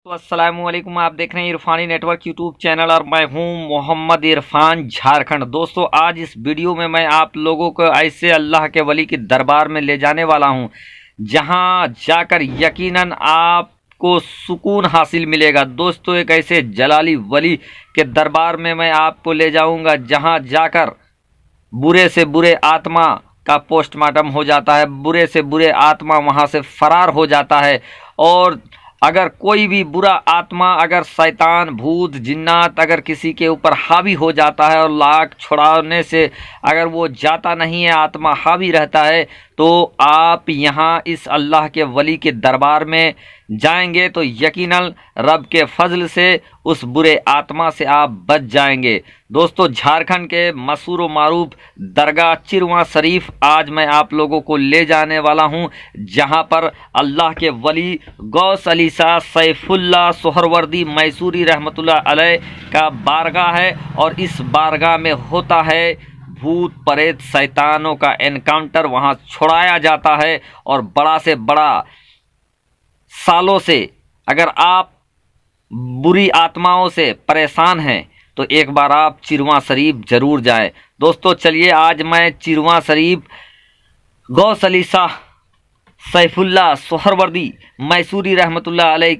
तो अस्सलामुअलैकुम। आप देख रहे हैं इरफानी नेटवर्क यूट्यूब चैनल और मैं हूं मोहम्मद इरफान झारखंड। दोस्तों, आज इस वीडियो में मैं आप लोगों को ऐसे अल्लाह के वली के दरबार में ले जाने वाला हूं जहां जाकर यकीनन आपको सुकून हासिल मिलेगा। दोस्तों, एक ऐसे जलाली वली के दरबार में मैं आपको ले जाऊंगा जहां जाकर बुरे से बुरे आत्मा का पोस्टमार्टम हो जाता है, बुरे से बुरे आत्मा वहां से फरार हो जाता है। और अगर कोई भी बुरा आत्मा, अगर शैतान, भूत, जिन्नात अगर किसी के ऊपर हावी हो जाता है और लाख छुड़ाने से अगर वो जाता नहीं है, आत्मा हावी रहता है, तो आप यहाँ इस अल्लाह के वली के दरबार में जाएंगे तो यकीनन रब के फजल से उस बुरे आत्मा से आप बच जाएंगे। दोस्तों, झारखंड के मशहूर मारूफ दरगाह चिरवा शरीफ आज मैं आप लोगों को ले जाने वाला हूं, जहां पर अल्लाह के वली गौस अली शाह सैफुल्लाह सोहरवर्दी मैसूरी रहमतुल्लाह अलैह का बारगाह है। और इस बारगाह में होता है भूत प्रेत शैतानों का एनकाउंटर, वहां छुड़ाया जाता है। और बड़ा से बड़ा सालों से अगर आप बुरी आत्माओं से परेशान हैं तो एक बार आप चिरवा शरीफ जरूर जाएं। दोस्तों, चलिए आज मैं चिरवा शरीफ गौस अली शाह सैफुल्लाह सोहरवर्दी मैसूरी रहमतुल्लाह अलैह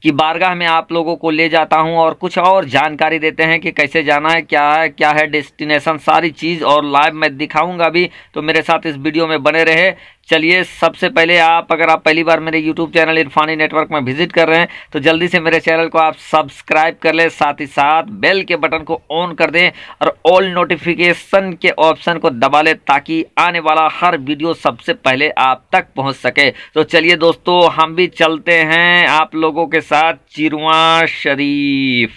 की बारगाह में आप लोगों को ले जाता हूं और कुछ और जानकारी देते हैं कि कैसे जाना है, क्या है डेस्टिनेशन, सारी चीज़ और लाइव मैं दिखाऊंगा भी। तो मेरे साथ इस वीडियो में बने रहे। चलिए, सबसे पहले अगर आप पहली बार मेरे यूट्यूब चैनल इरफानी नेटवर्क में विजिट कर रहे हैं तो जल्दी से मेरे चैनल को आप सब्सक्राइब कर लें, साथ ही साथ बेल के बटन को ऑन कर दें और ऑल नोटिफिकेशन के ऑप्शन को दबा लें ताकि आने वाला हर वीडियो सबसे पहले आप तक पहुंच सके। तो चलिए दोस्तों, हम भी चलते हैं आप लोगों के साथ चिरवा शरीफ।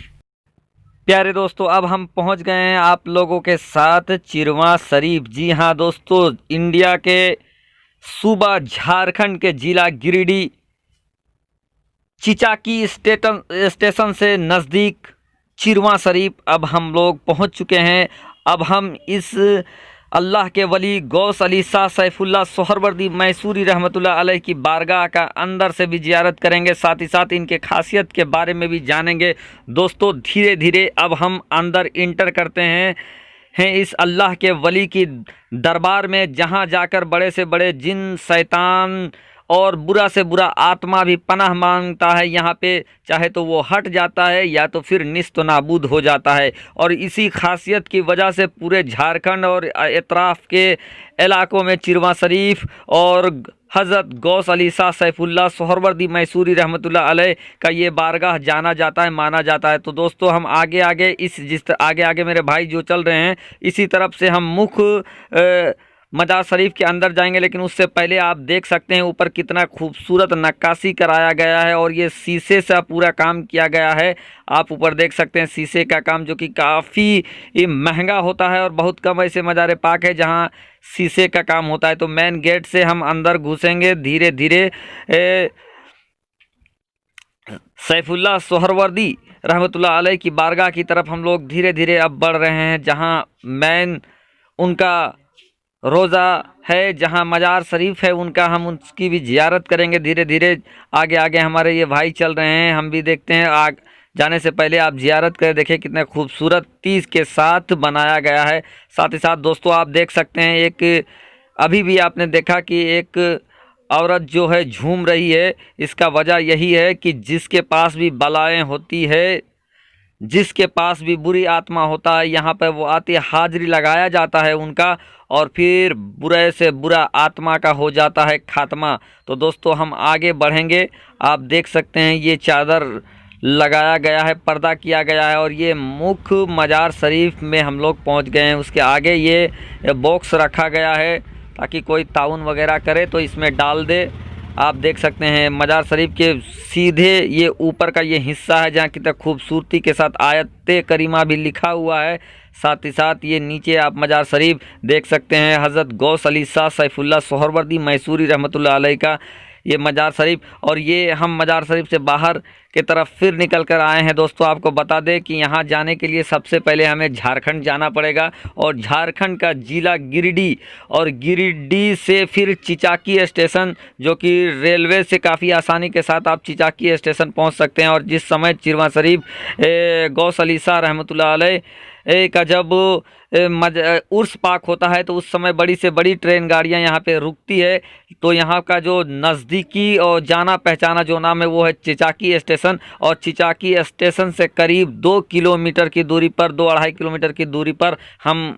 प्यारे दोस्तों, अब हम पहुंच गए हैं आप लोगों के साथ चिरवा शरीफ। जी हाँ दोस्तों, इंडिया के सूबा झारखंड के जिला गिरिडीह चिचाकी स्टेशन से नज़दीक चिरवा शरीफ अब हम लोग पहुंच चुके हैं। अब हम इस अल्लाह के वली गौस अली शाह सैफुल्लाह सोहरवर्दी मैसूरी रहमतुल्लाह अलैह की बारगाह का अंदर से भी जियारत करेंगे, साथ ही साथ इनके खासियत के बारे में भी जानेंगे। दोस्तों, धीरे धीरे अब हम अंदर इंटर करते हैं इस अल्लाह के वली की दरबार में, जहां जाकर बड़े से बड़े जिन, शैतान और बुरा से बुरा आत्मा भी पनाह मांगता है। यहाँ पे चाहे तो वो हट जाता है या तो फिर निस्त नाबूद हो जाता है। और इसी खासियत की वजह से पूरे झारखंड और एतराफ़ के इलाकों में चिरवा शरीफ और हज़रत गौस अली शाह सैफुल्लाह सोहरवर्दी मैसूरी रहमतुल्लाह अलैह का ये बारगाह जाना जाता है, माना जाता है। तो दोस्तों, हम आगे आगे मेरे भाई जो चल रहे हैं इसी तरफ से हम मुख्य मजार शरीफ के अंदर जाएंगे। लेकिन उससे पहले आप देख सकते हैं ऊपर कितना खूबसूरत नक्काशी कराया गया है और ये शीशे से पूरा काम किया गया है। आप ऊपर देख सकते हैं शीशे का काम, जो कि काफ़ी महंगा होता है और बहुत कम ऐसे मज़ार पाक है जहां शीशे का काम होता है। तो मेन गेट से हम अंदर घुसेंगे धीरे धीरे। सैफुल्लाह सोहरवर्दी रहमतुल्लाह अलैह की बारगाह की तरफ हम लोग धीरे धीरे अब बढ़ रहे हैं, जहां मेन उनका रोज़ा है, जहां मजार शरीफ है उनका, हम उसकी भी जियारत करेंगे धीरे धीरे। आगे आगे हमारे ये भाई चल रहे हैं, हम भी देखते हैं। जाने से पहले आप जियारत करें, देखिए कितने खूबसूरत तीज के साथ बनाया गया है। साथ ही साथ दोस्तों, आप देख सकते हैं एक अभी भी आपने देखा कि एक औरत जो है झूम रही है। इसका वजह यही है कि जिसके पास भी बलाएँ होती है, जिसके पास भी बुरी आत्मा होता है, यहाँ पर वो आती है, हाजिरी लगाया जाता है उनका, और फिर बुरे से बुरा आत्मा का हो जाता है खात्मा। तो दोस्तों, हम आगे बढ़ेंगे। आप देख सकते हैं ये चादर लगाया गया है, पर्दा किया गया है और ये मुख्य मजार शरीफ में हम लोग पहुँच गए हैं। उसके आगे ये बॉक्स रखा गया है ताकि कोई ताउन वगैरह करे तो इसमें डाल दे। आप देख सकते हैं मजार शरीफ के सीधे ये ऊपर का ये हिस्सा है जहाँ कितना खूबसूरती के साथ आयत करीमा भी लिखा हुआ है। साथ ही साथ ये नीचे आप मजार शरीफ देख सकते हैं, हज़रत गौस अली शाह सैफुल्लाह सोहरवर्दी मैसूरी रहमतुल्लाह अलैह का ये मजार शरीफ। और ये हम मजार शरीफ से बाहर की तरफ फिर निकल कर आए हैं। दोस्तों आपको बता दें कि यहाँ जाने के लिए सबसे पहले हमें झारखंड जाना पड़ेगा और झारखंड का जिला गिरिडीह और गिरिडीह से फिर चिचाकी स्टेशन, जो कि रेलवे से काफ़ी आसानी के साथ आप चिचाकी स्टेशन पहुँच सकते हैं। और जिस समय चिरवा शरीफ गौस अली शाह रहमतुल्लाह अलैह का जब उर्स पाक होता है तो उस समय बड़ी से बड़ी ट्रेन गाड़ियां यहाँ पे रुकती है। तो यहाँ का जो नज़दीकी और जाना पहचाना जो नाम है वो है चिचाकी स्टेशन। और चिचाकी स्टेशन से करीब 2 किलोमीटर की दूरी पर, 2-2.5 किलोमीटर की दूरी पर हम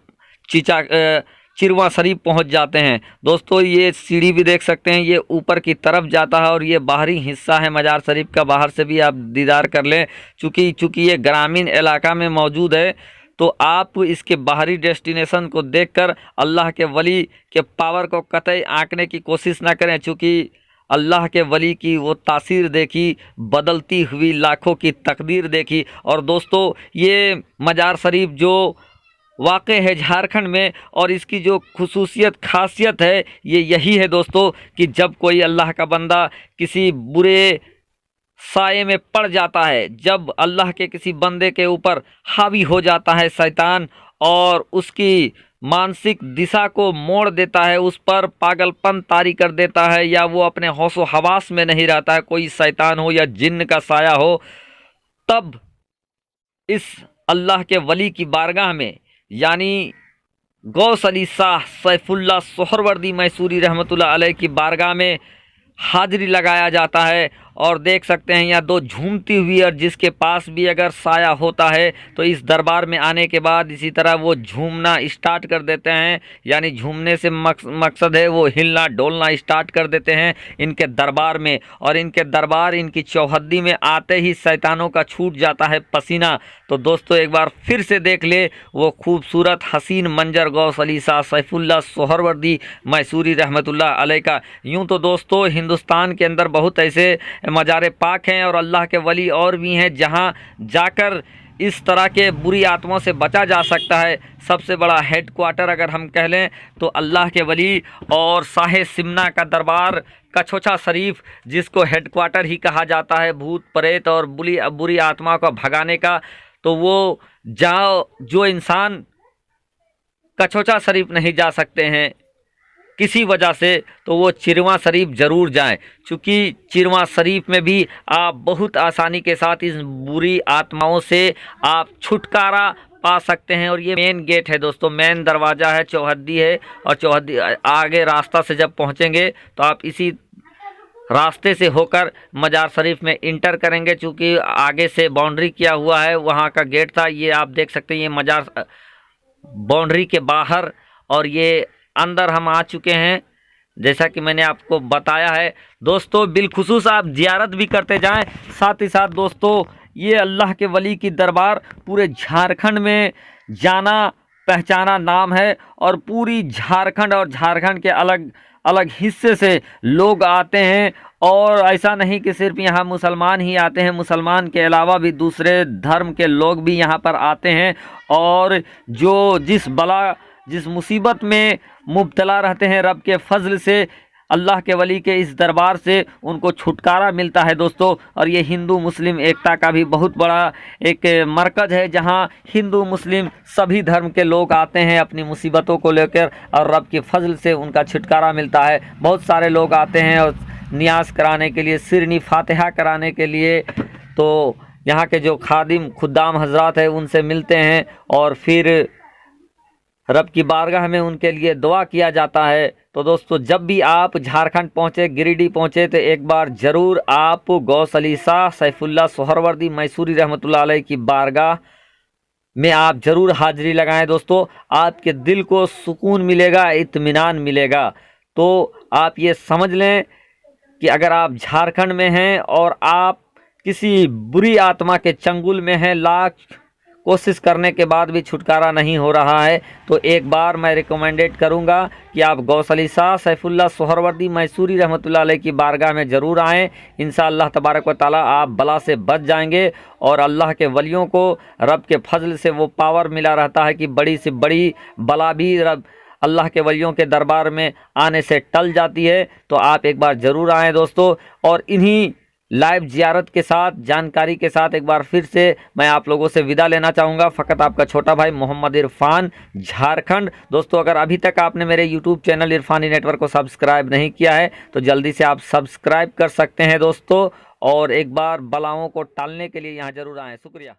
चिरवा शरीफ पहुंच जाते हैं। दोस्तों ये सीढ़ी भी देख सकते हैं, ये ऊपर की तरफ जाता है और ये बाहरी हिस्सा है मज़ार शरीफ का। बाहर से भी आप दीदार कर लें, चूँकि ये ग्रामीण इलाका में मौजूद है तो आप इसके बाहरी डेस्टिनेशन को देखकर अल्लाह के वली के पावर को कतई आंकने की कोशिश ना करें, चूँकि अल्लाह के वली की वो तासीर देखी, बदलती हुई लाखों की तकदीर देखी। और दोस्तों ये मज़ार शरीफ जो वाक़ है झारखंड में, और इसकी जो खुसूसियत खासियत है ये यही है दोस्तों कि जब कोई अल्लाह का बंदा किसी बुरे साये में पड़ जाता है, जब अल्लाह के किसी बंदे के ऊपर हावी हो जाता है शैतान और उसकी मानसिक दिशा को मोड़ देता है, उस पर पागलपन तारी कर देता है, या वो अपने होशो हवास में नहीं रहता है, कोई शैतान हो या जिन्न का साया हो, तब इस अल्लाह के वली की बारगाह में यानी गौस अली शाह सैफुल्लाह सोहरवर्दी मैसूरी रहमतुल्लाह अलैह की बारगाह में हाजिरी लगाया जाता है। और देख सकते हैं यहाँ 2 झूमती हुई, और जिसके पास भी अगर साया होता है तो इस दरबार में आने के बाद इसी तरह वो झूमना स्टार्ट कर देते हैं। यानी झूमने से मकसद है वो हिलना डोलना स्टार्ट कर देते हैं इनके दरबार में। और इनके दरबार, इनकी चौहद्दी में आते ही शैतानों का छूट जाता है पसीना। तो दोस्तों एक बार फिर से देख ले वो खूबसूरत हसीन मंजर गौस अली शाह सैफुल्लाह सोहरवर्दी मैसूरी रहमतुल्लाह अलैह का। यूँ तो दोस्तों हिंदुस्तान के अंदर बहुत ऐसे मज़ारे पाक हैं और अल्लाह के वली और भी हैं जहां जाकर इस तरह के बुरी आत्माओं से बचा जा सकता है। सबसे बड़ा हेड क्वार्टर अगर हम कह लें तो अल्लाह के वली और शाह सिमना का दरबार कछोछा शरीफ, जिसको हेड क्वार्टर ही कहा जाता है भूत प्रेत और बुरी आत्मा को भगाने का, तो वो जो इंसान कछोछा शरीफ नहीं जा सकते हैं किसी वजह से, तो वो चिरवा शरीफ ज़रूर जाएं, क्योंकि चिरवा शरीफ में भी आप बहुत आसानी के साथ इस बुरी आत्माओं से आप छुटकारा पा सकते हैं। और ये मेन गेट है दोस्तों, मेन दरवाज़ा है, चौहद्दी है, और चौहद्दी आगे रास्ता से जब पहुंचेंगे तो आप इसी रास्ते से होकर मज़ार शरीफ में इंटर करेंगे। चूँकि आगे से बाउंड्री किया हुआ है, वहाँ का गेट था, ये आप देख सकते हैं, ये मज़ार बाउंड्री के बाहर, और ये अंदर हम आ चुके हैं जैसा कि मैंने आपको बताया है। दोस्तों बिलखुसूस आप ज़ियारत भी करते जाएं, साथ ही साथ दोस्तों ये अल्लाह के वली की दरबार पूरे झारखंड में जाना पहचाना नाम है, और पूरी झारखंड और झारखंड के अलग अलग हिस्से से लोग आते हैं। और ऐसा नहीं कि सिर्फ यहाँ मुसलमान ही आते हैं, मुसलमान के अलावा भी दूसरे धर्म के लोग भी यहाँ पर आते हैं, और जो जिस मुसीबत में मुब्तला रहते हैं, रब के फजल से अल्लाह के वली के इस दरबार से उनको छुटकारा मिलता है दोस्तों। और ये हिंदू मुस्लिम एकता का भी बहुत बड़ा एक मरकज़ है, जहां हिंदू मुस्लिम सभी धर्म के लोग आते हैं अपनी मुसीबतों को लेकर, और रब के फजल से उनका छुटकारा मिलता है। बहुत सारे लोग आते हैं और नियाज़ कराने के लिए, सिरनी फातिहा कराने के लिए, तो यहाँ के जो खादिम खुद्दाम हजरात हैं उनसे मिलते हैं, और फिर रब की बारगाह में उनके लिए दुआ किया जाता है। तो दोस्तों जब भी आप झारखंड पहुँचे, गिरिडीह पहुँचे, तो एक बार ज़रूर आप गौस अली शाह सैफुल्लाह सोहरवर्दी मैसूरी रहमतुल्लाह अलैह की बारगाह में आप ज़रूर हाजिरी लगाएं। दोस्तों आपके दिल को सुकून मिलेगा, इत्मीनान मिलेगा। तो आप ये समझ लें कि अगर आप झारखंड में हैं और आप किसी बुरी आत्मा के चंगुल में हैं, लाख कोशिश करने के बाद भी छुटकारा नहीं हो रहा है, तो एक बार मैं रिकमेंडेड करूंगा कि आप गौस अली शाह सैफुल्लाह सोहरवर्दी मैसूरी रहमतुल्लाह अलैह की बारगाह में ज़रूर आएँ। इंशाअल्लाह तबारक व तआला आप बला से बच जाएंगे, और अल्लाह के वलियों को रब के फजल से वो पावर मिला रहता है कि बड़ी से बड़ी बला भी रब अल्लाह के वलियों के दरबार में आने से टल जाती है। तो आप एक बार ज़रूर आएँ दोस्तों। और इन्हीं लाइव जियारत के साथ, जानकारी के साथ एक बार फिर से मैं आप लोगों से विदा लेना चाहूँगा। फ़कत आपका छोटा भाई मोहम्मद इरफान, झारखंड। दोस्तों, अगर अभी तक आपने मेरे यूट्यूब चैनल इरफानी नेटवर्क को सब्सक्राइब नहीं किया है तो जल्दी से आप सब्सक्राइब कर सकते हैं दोस्तों, और एक बार बलाओं को टालने के लिए यहाँ ज़रूर आएँ। शुक्रिया।